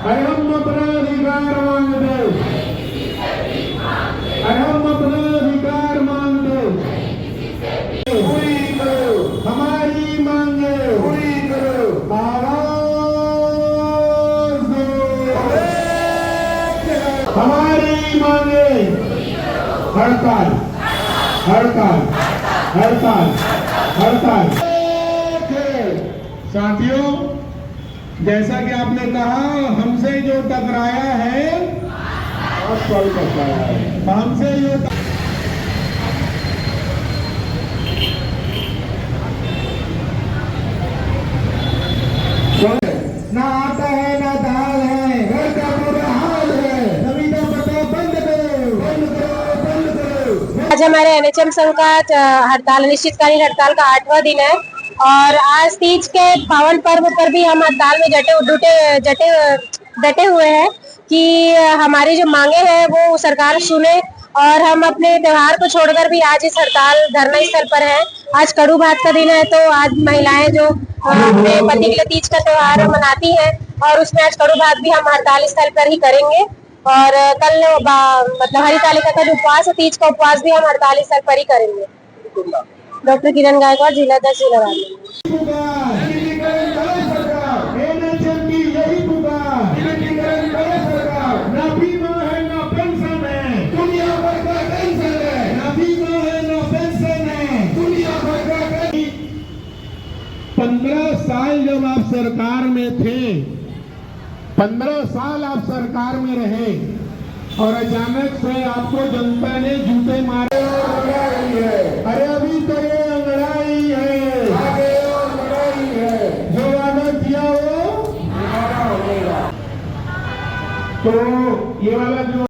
अरे हम अपना अधिकार मांगते, अरे हम अपना अधिकार मांगते, पूरी करो हमारी मांगे, पूरी करो आवाज दो, हमारी मांगे। हड़ताल हड़ताल हड़ताल हड़ताल। साथियों, जैसा कि आपने कहा, हमसे जो टकराया है, हमसे जो ना आता है ना दाल है, घर का बुरा हाल है, सभी का पता बंद करो, बंद करो, बंद करो। आज हमारे एनएचएम संघ का हड़ताल, अनिश्चितकालीन हड़ताल का 8वां दिन है और आज तीज के पावन पर्व पर भी हम हड़ताल में डटे हुए हैं कि हमारी जो मांगे हैं वो सरकार सुने और हम अपने त्योहार को छोड़कर भी आज इस हड़ताल धरना स्थल पर हैं। आज कड़ू भात का दिन है, तो आज महिलाएं जो अपने पति के लिए तीज का त्योहार मनाती हैं और उसमें आज कड़ू भात भी हम हड़ताल स्थल पर ही करेंगे। और कल मतलब हरितालिका का जो उपवास है, तीज का उपवास भी हम हड़ताल स्थल पर ही करेंगे। डॉक्टर किरण गायकवाड़, जिला अध्यक्ष, जिला साल जब आप सरकार में थे, 15 साल आप सरकार में रहे और अचानक से आपको जनता ने जूते मारे और लड़ाई है। अरे अभी तो ये लड़ाई है, आगे और लड़ाई है। जो वादा किया वो होगा। तो ये वाला जो